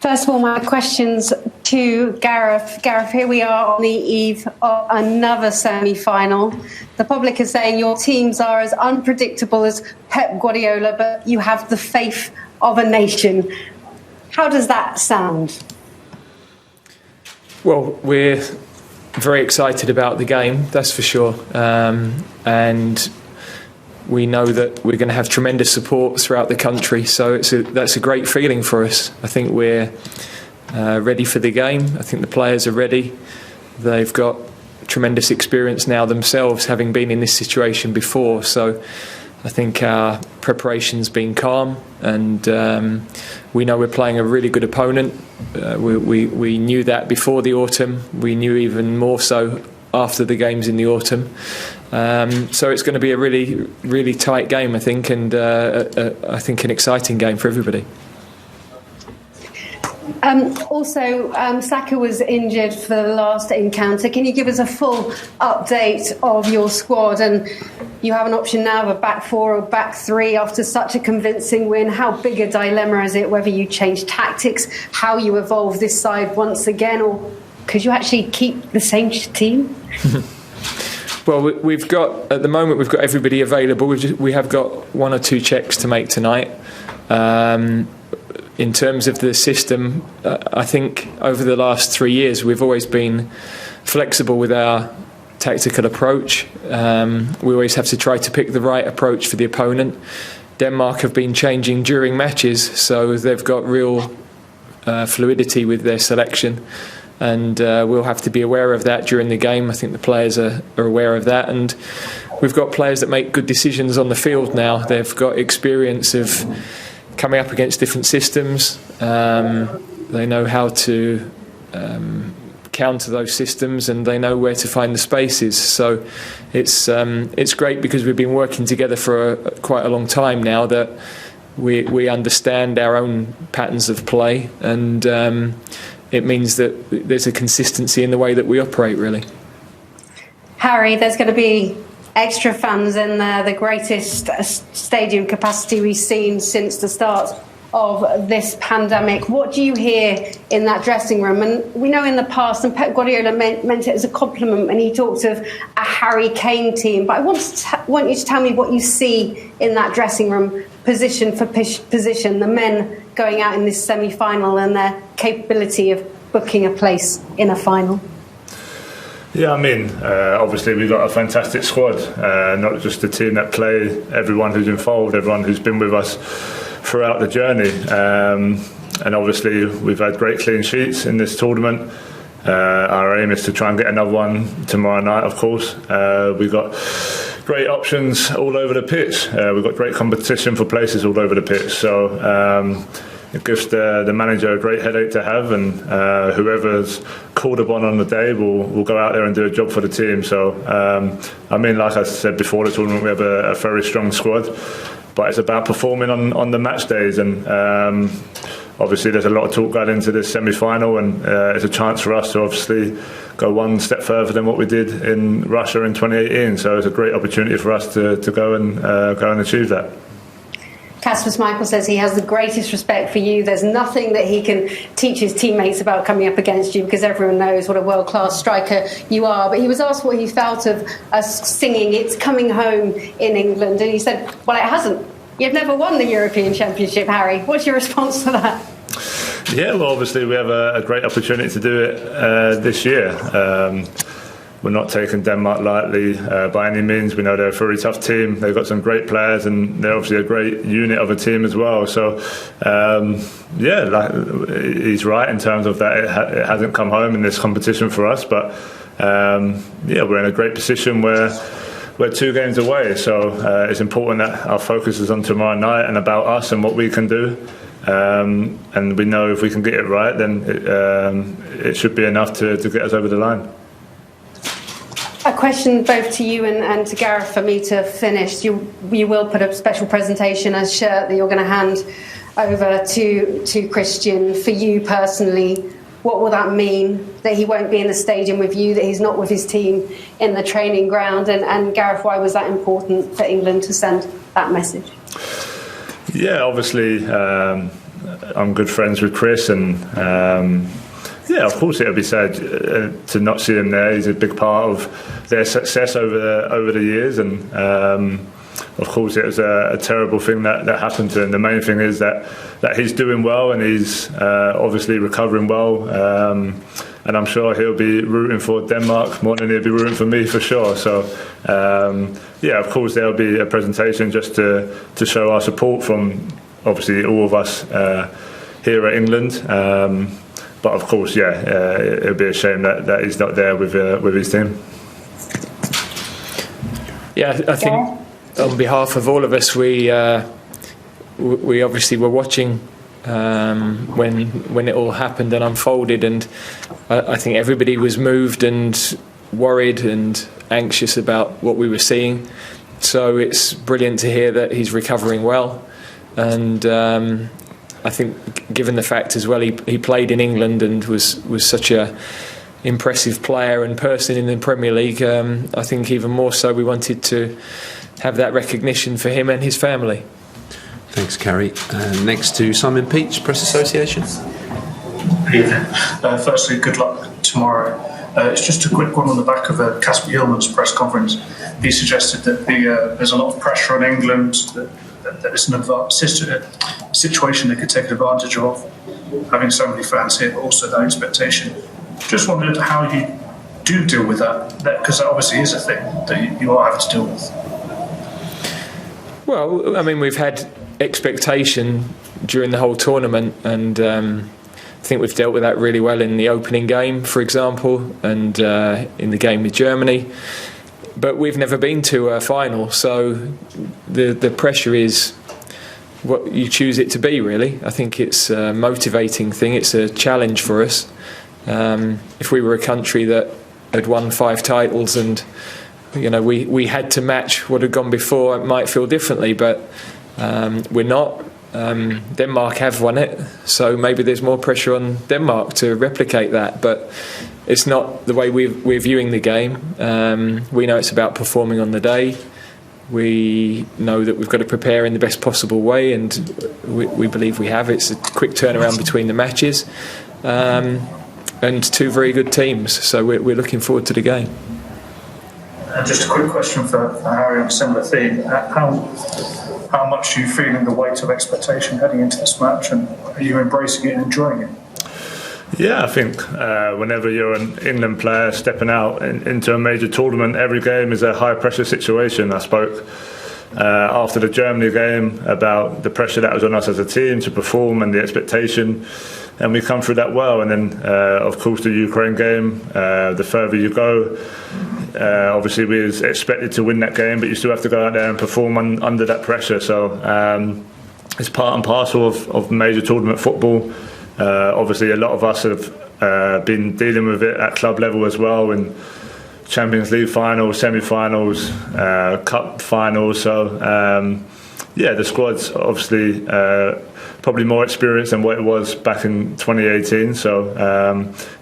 First of all, my questions to Gareth. Gareth, here we are on the eve of another semi-final. The public is saying your teams are as unpredictable as Pep Guardiola, but you have the faith of a nation. How does that sound? Well, we're very excited about the game, that's for sure. And we know that we're going to have tremendous support throughout the country, so that's a great feeling for us. I think we're ready for the game. I think the players are ready. They've got tremendous experience now themselves, having been in this situation before. So I think our preparation's been calm, and we know we're playing a really good opponent. We knew that before the autumn. We knew even more so after the games in the autumn. So it's going to be a really, really tight game, I think, and I think an exciting game for everybody. Also, Saka was injured for the last encounter. Can you give us a full update of your squad? And you have an option now of a back four or back three after such a convincing win. How big a dilemma is it whether you change tactics, how you evolve this side once again, or could you actually keep the same team? Well, we've got, at the moment, we've got everybody available. We have got one or two checks to make tonight. In terms of the system, I think over the last 3 years we've always been flexible with our tactical approach. We always have to try to pick the right approach for the opponent. Denmark have been changing during matches, so they've got real fluidity with their selection, and we'll have to be aware of that during the game. I think the players are aware of that, and we've got players that make good decisions on the field now. They've got experience of coming up against different systems. They know how to counter those systems, and they know where to find the spaces. So it's great because we've been working together for quite a long time now, that we understand our own patterns of play, and it means that there's a consistency in the way that we operate, really. Harry, there's going to be extra fans in there, the greatest stadium capacity we've seen since the start of this pandemic. What do you hear in that dressing room? And we know in the past, and Pep Guardiola meant it as a compliment when he talked of a Harry Kane team, but I want you to tell me what you see in that dressing room, position for position, the men going out in this semi-final and their capability of booking a place in a final. Yeah, I mean, obviously we've got a fantastic squad, not just the team that play, everyone who's involved, everyone who's been with us throughout the journey. And obviously we've had great clean sheets in this tournament. Our aim is to try and get another one tomorrow night, of course. We've got great options all over the pitch. We've got great competition for places all over the pitch. So it gives the manager a great headache to have, and whoever's called upon on the day will go out there and do a job for the team. So, I mean, like I said before the tournament, we have a very strong squad, but it's about performing on the match days. And obviously there's a lot of talk going into this semi-final, and it's a chance for us to obviously go one step further than what we did in Russia in 2018. So it's a great opportunity for us to go and achieve that. Kasper Schmeichel says he has the greatest respect for you. There's nothing that he can teach his teammates about coming up against you, because everyone knows what a world-class striker you are. But he was asked what he felt of us singing "It's Coming Home" in England, and he said, well, it hasn't. You've never won the European Championship, Harry. What's your response to that? Yeah, well, obviously we have a great opportunity to do it this year. We're not taking Denmark lightly by any means. We know they're a very tough team. They've got some great players, and they're obviously a great unit of a team as well. So, he's right in terms of that. It hasn't come home in this competition for us, but we're in a great position where we're 2 games away. So it's important that our focus is on tomorrow night and about us and what we can do. And we know if we can get it right, then it should be enough to get us over the line. A question both to you and to Gareth for me to finish. You will put a special presentation, a shirt that you're going to hand over to Christian. For you personally, what will that mean, that he won't be in the stadium with you, that he's not with his team in the training ground? And Gareth, why was that important for England to send that message? Yeah, obviously I'm good friends with Chris, and of course it'll be sad to not see him there. He's a big part of their success over the years, and of course it was a terrible thing that happened to him. The main thing is that he's doing well, and he's obviously recovering well, and I'm sure he'll be rooting for Denmark more than he'll be rooting for me, for sure. So of course there'll be a presentation just to show our support from obviously all of us here at England. But of course, it'll be a shame that he's not there with his team. Yeah, I think on behalf of all of us, we obviously were watching when it all happened and unfolded, and I think everybody was moved and worried and anxious about what we were seeing. So it's brilliant to hear that he's recovering well, and I think given the fact as well he played in England and was such a impressive player and person in the Premier League, I think even more so we wanted to have that recognition for him and his family. Thanks, Carrie. Next to Simon Peach, Press Association. Firstly, good luck tomorrow. It's just a quick one on the back of Casper Hillman's press conference. He suggested that there's a lot of pressure on England, that it's a situation they could take advantage of, having so many fans here, but also that expectation. Just wondered how you do deal with that, because that obviously is a thing that you are having to deal with. Well, I mean, we've had expectation during the whole tournament, and I think we've dealt with that really well in the opening game, for example, and in the game with Germany. But we've never been to a final, so the pressure is what you choose it to be, really. I think it's a motivating thing. It's a challenge for us. If we were a country that had won 5 titles and we had to match what had gone before, it might feel differently, but we're not. Denmark have won it, so maybe there's more pressure on Denmark to replicate that, but it's not the way we're viewing the game. We know it's about performing on the day. We know that we've got to prepare in the best possible way, and we believe we have. It's a quick turnaround between the matches, and 2 very good teams, so we're looking forward to the game. Just a quick question for Harry on a similar theme. How much are you feeling the weight of expectation heading into this match, and are you embracing it and enjoying it? Yeah, I think whenever you're an England player stepping out into a major tournament, every game is a high pressure situation. I spoke after the Germany game about the pressure that was on us as a team to perform and the expectation, and we come through that well. And then of course the Ukraine game, the further you go, obviously we was expected to win that game, but you still have to go out there and perform under that pressure. So it's part and parcel of major tournament football. Obviously a lot of us have been dealing with it at club level as well, in Champions League finals, semi-finals, cup finals. So the squad's obviously probably more experienced than what it was back in 2018. So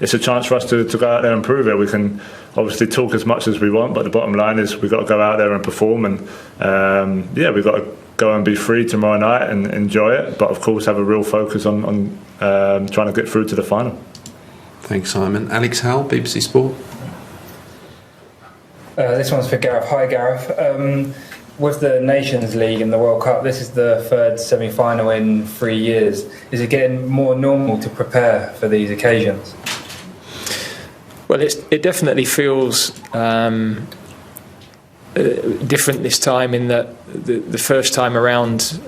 it's a chance for us to go out there and prove it. We can obviously talk as much as we want, but the bottom line is we've got to go out there and perform, and we've got to go and be free tomorrow night and enjoy it, but of course have a real focus on trying to get through to the final. Thanks, Simon. Alex Howell, BBC Sport. This one's for Gareth. Hi, Gareth. With the Nations League and the World Cup, this is the 3rd semi-final in 3 years. Is it getting more normal to prepare for these occasions? Well, it definitely feels different this time, in that the first time around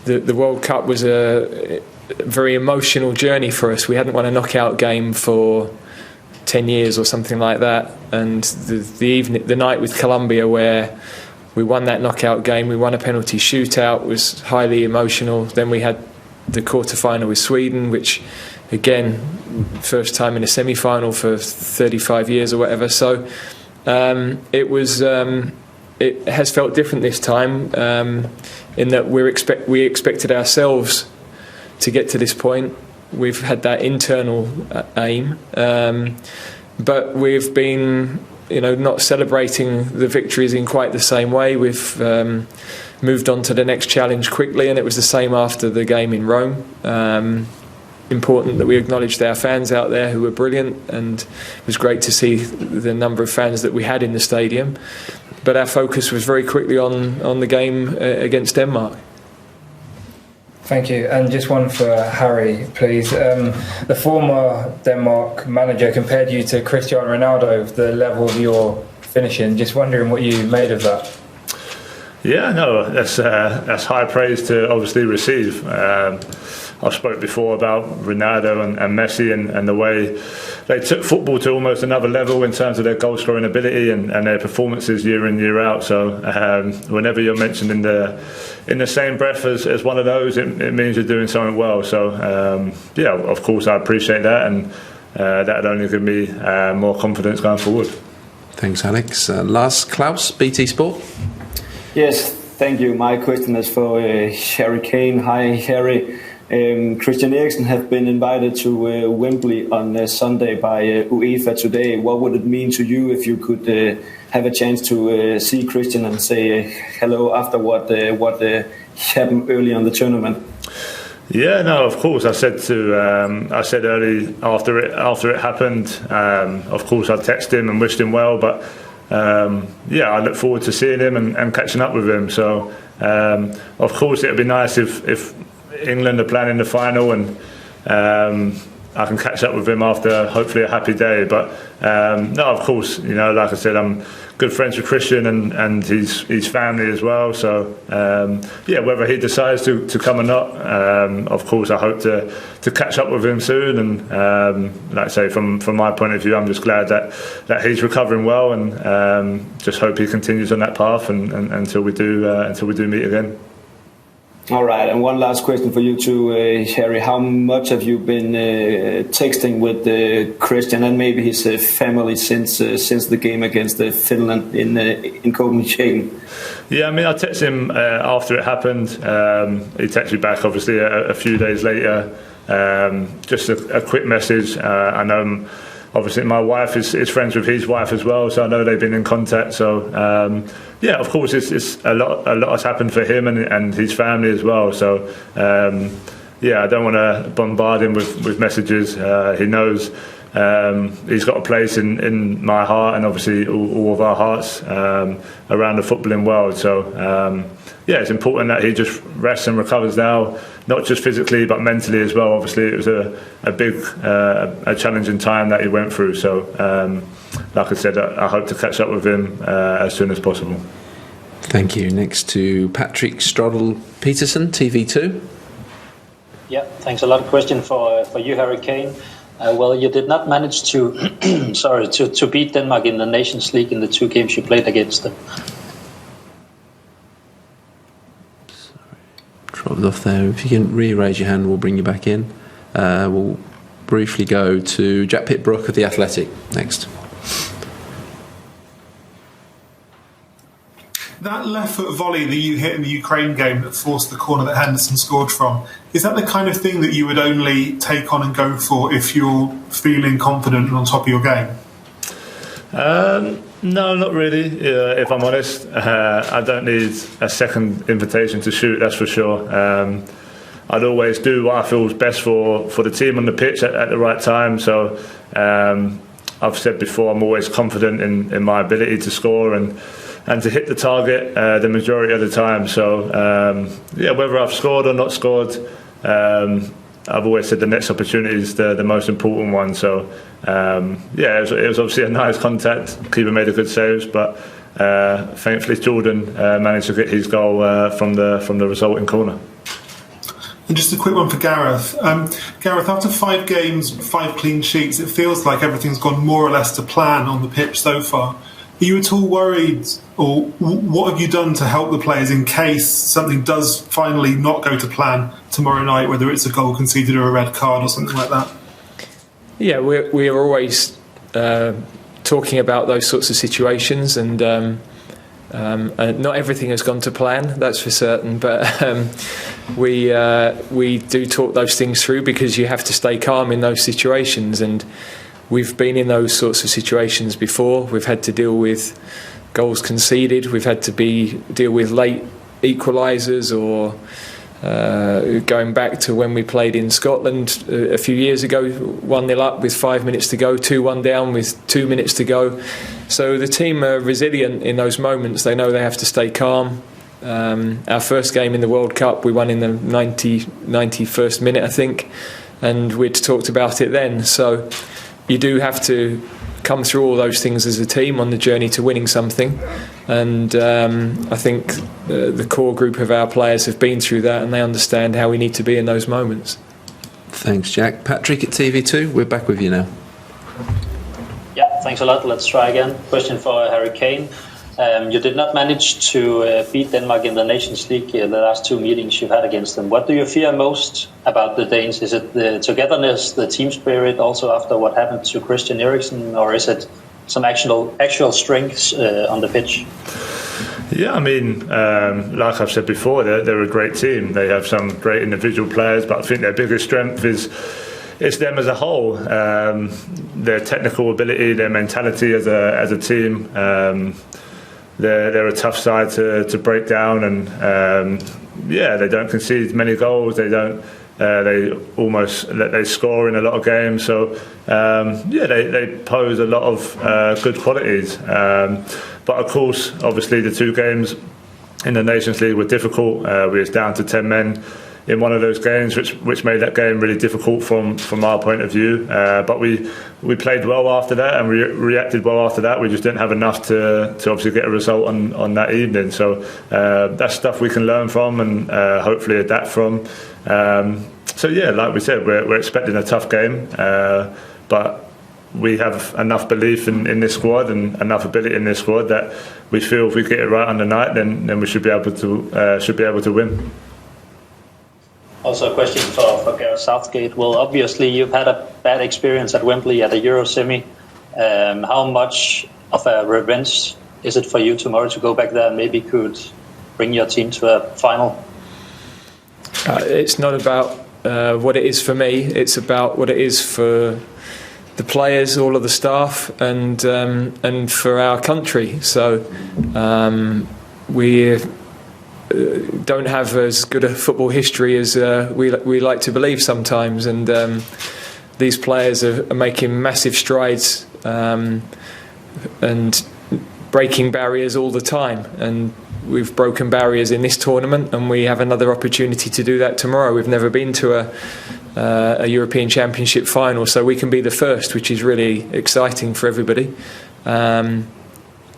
the World Cup was a very emotional journey for us. We hadn't won a knockout game for 10 years or something like that, and the night with Colombia where we won that knockout game, we won a penalty shootout, was highly emotional. Then we had the quarter-final with Sweden, which again, first time in a semi-final for 35 years or whatever. So it has felt different this time, in that we expected ourselves to get to this point. We've had that internal aim, but we've been, not celebrating the victories in quite the same way. We've moved on to the next challenge quickly, and it was the same after the game in Rome. Important that we acknowledged our fans out there who were brilliant, and it was great to see the number of fans that we had in the stadium. But our focus was very quickly on the game against Denmark. Thank you. And just one for Harry, please. The former Denmark manager compared you to Cristiano Ronaldo, the level of your finishing. Just wondering what you made of that. Yeah, no, that's high praise to obviously receive. I've spoke before about Ronaldo and Messi and the way they took football to almost another level in terms of their goal scoring ability and their performances year in, year out. So whenever you're mentioned in the same breath as one of those, it means you're doing something well. So yeah, of course I appreciate that, and that'd only give me more confidence going forward. Thanks, Alex. Lars Klaus, BT Sport. Yes, thank you. My question is for Harry Kane. Hi, Harry. Christian Eriksen have been invited to Wembley on Sunday by UEFA today. What would it mean to you if you could have a chance to see Christian and say hello after what happened early on the tournament? Yeah, no, of course. I said early after it happened. Of course, I texted him and wished him well, but yeah, I look forward to seeing him and catching up with him. So of course, it'd be nice if England are playing in the final and I can catch up with him after hopefully a happy day. But no, of course, like I said, I'm good friends with Christian and his family as well. So yeah, whether he decides to come or not, of course I hope to catch up with him soon. And like I say, from my point of view, I'm just glad that he's recovering well, and just hope he continues on that path and until we do meet again. All right, and one last question for you too, Harry. How much have you been texting with Christian and maybe his family since the game against Finland in Copenhagen? Yeah, I mean, I texted him after it happened. He texted me back, obviously, a few days later. Just a quick message. I know, obviously, my wife is friends with his wife as well, so I know they've been in contact. So yeah, of course, it's a lot has happened for him and his family as well. So yeah, I don't want to bombard him with messages. He knows he's got a place in my heart and obviously all of our hearts around the footballing world. So yeah, it's important that he just rests and recovers now, not just physically but mentally as well. Obviously, it was a big, challenging time that he went through. So like I said, I hope to catch up with him as soon as possible. Thank you. Next to Patrick Strodel-Peterson, TV2. Yeah, thanks a lot. Question for you, Harry Kane. Well, you did not manage to to beat Denmark in the Nations League in the two games you played against them. Dropped off there. If you can re-raise your hand, we'll bring you back in. We'll briefly go to Jack Pitt-Brook of The Athletic next. That left foot volley that you hit in the Ukraine game that forced the corner that Henderson scored from, is that the kind of thing that you would only take on and go for if you're feeling confident and on top of your game? No, not really, if I'm honest. I don't need a second invitation to shoot, that's for sure. I'd always do what I feel is best for the team on the pitch at the right time. So I've said before, I'm always confident in my ability to score and to hit the target the majority of the time. So yeah, whether I've scored or not scored, I've always said the next opportunity is the most important one. So yeah, it was obviously a nice contact. Keeper made a good saves, but thankfully Jordan managed to get his goal from the resulting corner. And just a quick one for Gareth. Gareth, after 5 games, 5 clean sheets, it feels like everything's gone more or less to plan on the pitch so far. Are you at all worried, or what have you done to help the players in case something does finally not go to plan tomorrow night, whether it's a goal conceded or a red card or something like that? Yeah, we are always talking about those sorts of situations, and not everything has gone to plan, that's for certain. But we do talk those things through, because you have to stay calm in those situations. And we've been in those sorts of situations before. We've had to deal with goals conceded. We've had to deal with late equalisers or going back to when we played in Scotland a few years ago, 1-0 up with 5 minutes to go, 2-1 down with 2 minutes to go. So the team are resilient in those moments. They know they have to stay calm. Our first game in the World Cup, we won in the 91st minute, I think, and we'd talked about it then. So you do have to come through all those things as a team on the journey to winning something, and I think the core group of our players have been through that, and they understand how we need to be in those moments. Thanks, Jack. Patrick at TV2, we're back with you now. Yeah, thanks a lot. Let's try again. Question for Harry Kane. You did not manage to beat Denmark in the Nations League the last two meetings you've had against them. What do you fear most about the Danes? Is it the togetherness, the team spirit, also after what happened to Christian Eriksen, or is it some actual strengths on the pitch? Yeah, I mean, like I've said before, they're a great team. They have some great individual players, but I think their biggest strength is it's them as a whole. Their technical ability, their mentality as a team. They're a tough side to break down, and they don't concede many goals. They don't. They score in a lot of games. So they pose a lot of good qualities. But of course, obviously, the two games in the Nations League were difficult. We was down to 10 men in one of those games, which made that game really difficult from our point of view. But we played well after that, and we reacted well after that. We just didn't have enough to obviously get a result on that evening. So that's stuff we can learn from and hopefully adapt from. Like we said, we're expecting a tough game, but we have enough belief in this squad and enough ability in this squad that we feel if we get it right on the night, then we should be able to win. Also a question for Gareth Southgate. Well, obviously you've had a bad experience at Wembley at a Euro semi. How much of a revenge is it for you tomorrow to go back there and maybe could bring your team to a final? It's not about what it is for me. It's about what it is for the players, all of the staff, and for our country. So we don't have as good a football history as we like to believe sometimes, and these players are making massive strides and breaking barriers all the time, and we've broken barriers in this tournament, and we have another opportunity to do that tomorrow. We've never been to a European Championship final, so we can be the first, which is really exciting for everybody.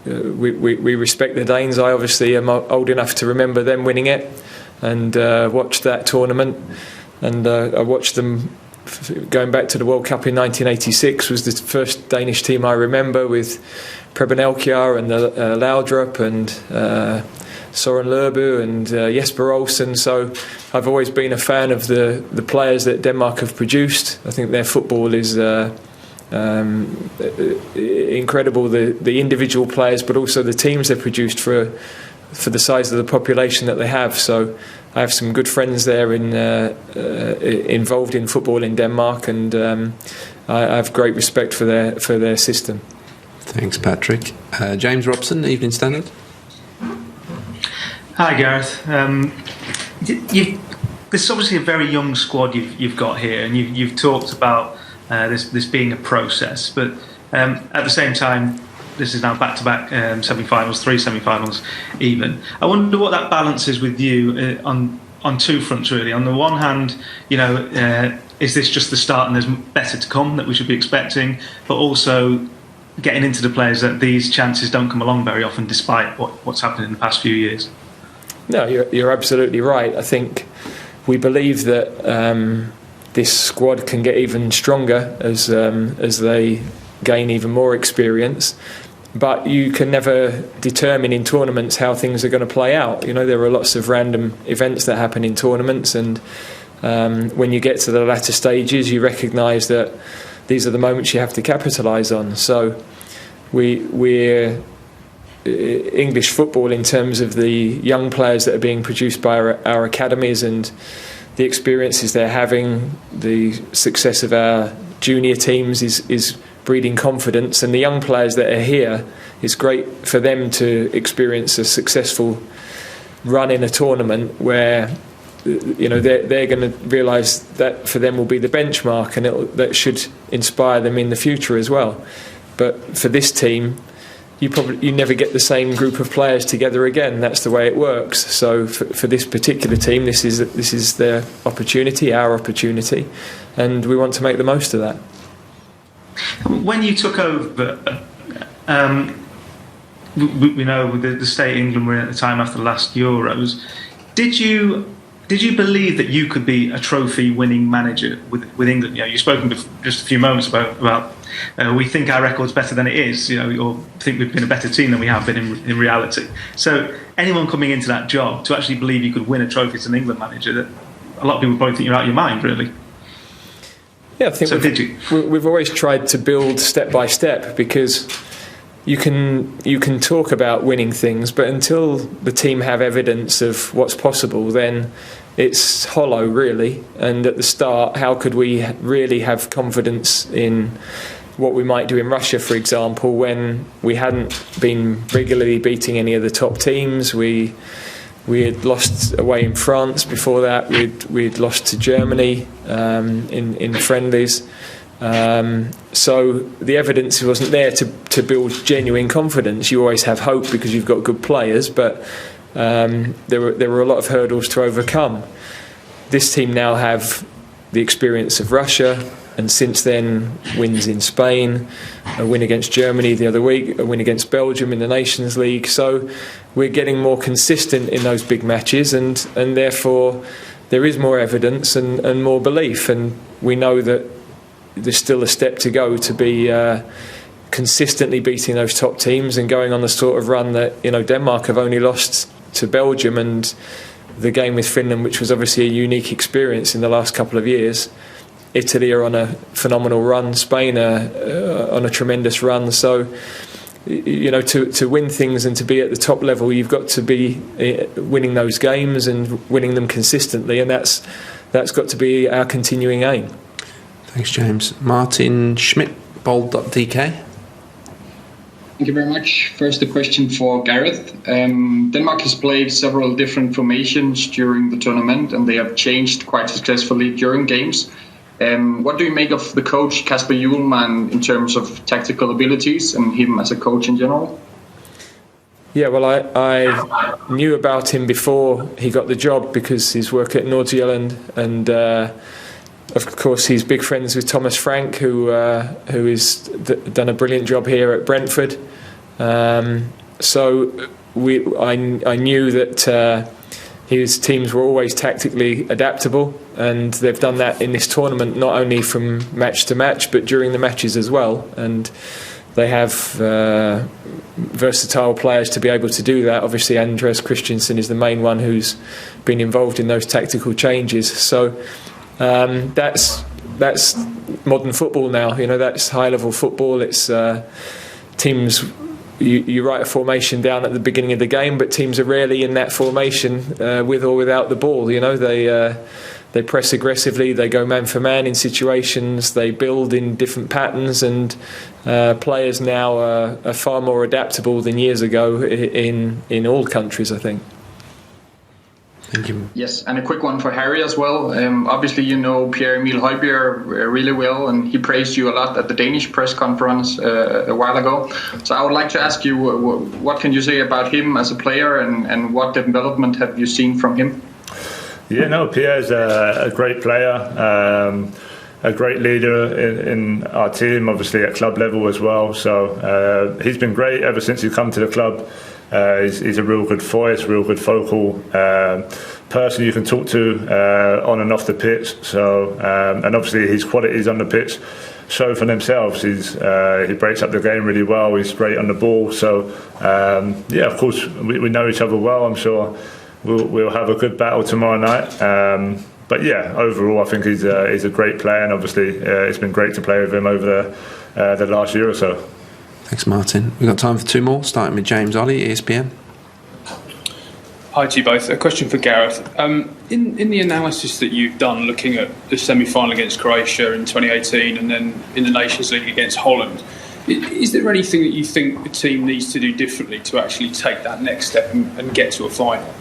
We respect the Danes. I obviously am old enough to remember them winning it and watched that tournament, and I watched them going back to the World Cup in 1986. Was the first Danish team I remember, with Preben Elkjær and Laudrup and Søren Lerbu and Jesper Olsen. So I've always been a fan of the players that Denmark have produced. I think their football is incredible, the individual players, but also the teams they've produced for the size of the population that they have. So I have some good friends there involved in football in Denmark, and I have great respect for their system. Thanks, Patrick. James Robson, Evening Standard. Hi, Gareth. This is obviously a very young squad you've got here, and you've talked about this being a process, but at the same time, this is now back-to-back semi-finals, 3 semi-finals even. I wonder what that balance is with you on two fronts, really. On the one hand, is this just the start and there's better to come that we should be expecting, but also getting into the players that these chances don't come along very often, despite what's happened in the past few years? No, you're absolutely right. I think we believe that this squad can get even stronger as they gain even more experience. But you can never determine in tournaments how things are going to play out. There are lots of random events that happen in tournaments, and when you get to the latter stages, you recognise that these are the moments you have to capitalise on. So we're English football, in terms of the young players that are being produced by our academies and the experiences they're having, the success of our junior teams is breeding confidence, and the young players that are here, it's great for them to experience a successful run in a tournament where they're going to realise that for them will be the benchmark, and that should inspire them in the future as well. But for this team, you never get the same group of players together again. That's the way it works. So for this particular team, this is their opportunity, our opportunity, and we want to make the most of that. When you took over, we know the state of England were in at the time after the last Euros. Did you believe that you could be a trophy-winning manager with England? You've spoken just a few moments about we think our record's better than it is, or think we've been a better team than we have been in reality. So anyone coming into that job to actually believe you could win a trophy as an England manager, that a lot of people probably think you're out of your mind, really. Yeah, I think so. Did you? We've always tried to build step by step, because you can talk about winning things, but until the team have evidence of what's possible, then it's hollow, really. And at the start, how could we really have confidence in what we might do in Russia, for example, when we hadn't been regularly beating any of the top teams? We had lost away in France before that. We'd lost to Germany in friendlies. So the evidence wasn't there to build genuine confidence. You always have hope because you've got good players, but there were a lot of hurdles to overcome. This team now have the experience of Russia, and since then wins in Spain, a win against Germany the other week, a win against Belgium in the Nations League. So we're getting more consistent in those big matches, and therefore there is more evidence and more belief, and we know that there's still a step to go to be consistently beating those top teams and going on the sort of run that Denmark have only lost to Belgium, and the game with Finland, which was obviously a unique experience in the last couple of years. Italy are on a phenomenal run, Spain are on a tremendous run. So to win things and to be at the top level, you've got to be winning those games and winning them consistently, and that's got to be our continuing aim. Thanks, James. Martin Schmidt, bold.dk. Thank you very much. First, a question for Gareth. Denmark has played several different formations during the tournament, and they have changed quite successfully during games. What do you make of the coach Kasper Hjulmand in terms of tactical abilities and him as a coach in general? Yeah, well, I knew about him before he got the job because his work at Nordsjælland, and of course he's big friends with Thomas Frank, who has done a brilliant job here at Brentford. So I knew that his teams were always tactically adaptable, and they've done that in this tournament, not only from match to match but during the matches as well, and they have versatile players to be able to do that. Obviously Andreas Christensen is the main one who's been involved in those tactical changes. So that's modern football now. That's high level football. It's teams. You write a formation down at the beginning of the game, but teams are rarely in that formation with or without the ball. They press aggressively, they go man for man in situations, they build in different patterns, and players now are far more adaptable than years ago in all countries, I think. Thank you. Yes, and a quick one for Harry as well. Obviously, you know Pierre-Emile Højbjerg really well, and he praised you a lot at the Danish press conference a while ago. So I would like to ask you, what can you say about him as a player, and what development have you seen from him? Yeah, no, Pierre's a great player, a great leader in our team, obviously at club level as well. So he's been great ever since he's come to the club. He's a real good voice, real good vocal person you can talk to on and off the pitch. So and obviously his qualities on the pitch show for themselves. He breaks up the game really well. He's great on the ball. So yeah, of course we know each other well. I'm sure we'll have a good battle tomorrow night. But yeah, overall I think he's a great player, and obviously it's been great to play with him over the last year or so. Thanks, Martin. We've got time for two more, starting with James Ollie, ESPN. Hi to you both. A question for Gareth. In the analysis that you've done looking at the semi-final against Croatia in 2018 and then in the Nations League against Holland, is there anything that you think the team needs to do differently to actually take that next step and get to a final?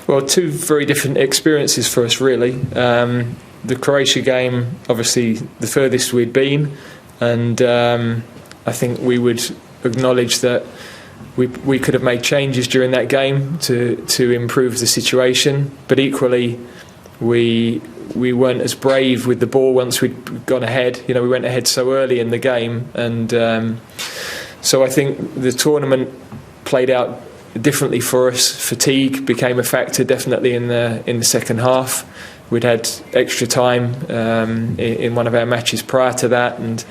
Well, two very different experiences for us, really. The Croatia game, obviously, the furthest we'd been, and I think we would acknowledge that we could have made changes during that game to improve the situation, but equally we weren't as brave with the ball once we'd gone ahead. We went ahead so early in the game, and so I think the tournament played out differently for us. Fatigue became a factor definitely in the second half. We'd had extra time in one of our matches prior to that, and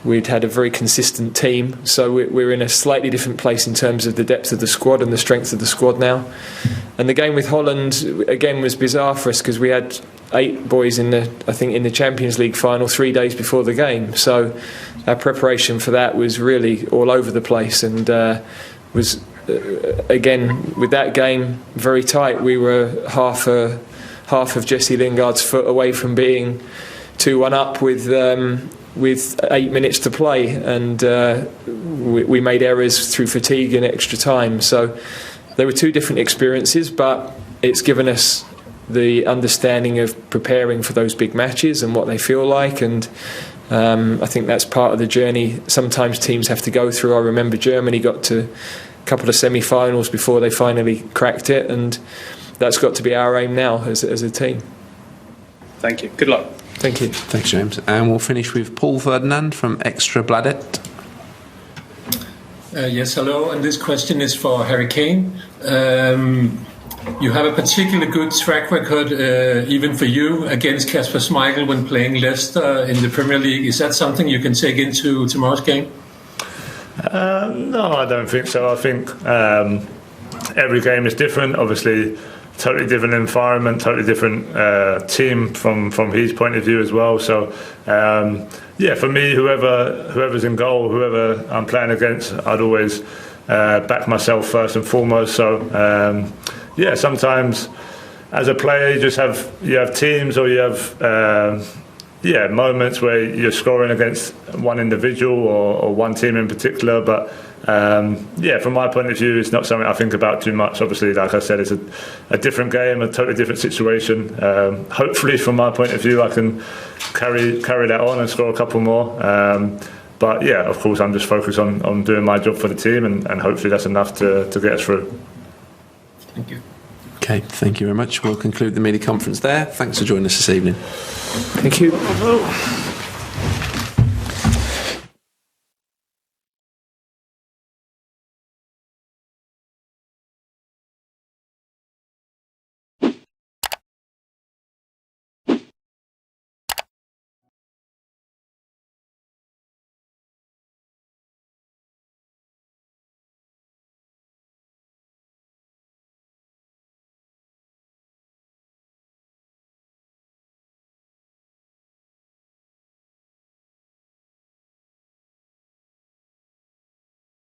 we'd had a very consistent team, so we're in a slightly different place in terms of the depth of the squad and the strength of the squad now. And the game with Holland again was bizarre for us because we had 8 boys in the Champions League final 3 days before the game, so our preparation for that was really all over the place, and was again with that game very tight. We were half of Jesse Lingard's foot away from being 2-1 up with 8 minutes to play, and we made errors through fatigue and extra time. So there were two different experiences, but it's given us the understanding of preparing for those big matches and what they feel like, and I think that's part of the journey sometimes teams have to go through. I remember Germany got to a couple of semi-finals before they finally cracked it, and that's got to be our aim now as a team. Thank you. Good luck. Thank you. Thanks, James. And we'll finish with Paul Ferdinand from Extra Bladet. Yes, hello. And this question is for Harry Kane. You have a particularly good track record, even for you, against Kasper Schmeichel when playing Leicester in the Premier League. Is that something you can take into tomorrow's game? No, I don't think so. I think every game is different. Obviously, totally different environment, totally different team from his point of view as well. So, for me, whoever's in goal, whoever I'm playing against, I'd always back myself first and foremost. So, sometimes as a player, you have teams, or you have moments where you're scoring against one individual or one team in particular. But from my point of view, it's not something I think about too much. Obviously, like I said, it's a different game, a totally different situation. Hopefully, from my point of view, I can carry that on and score a couple more. But of course, I'm just focused on doing my job for the team, and hopefully that's enough to get us through. Thank you. Okay, thank you very much. We'll conclude the media conference there. Thanks for joining us this evening. Thank you.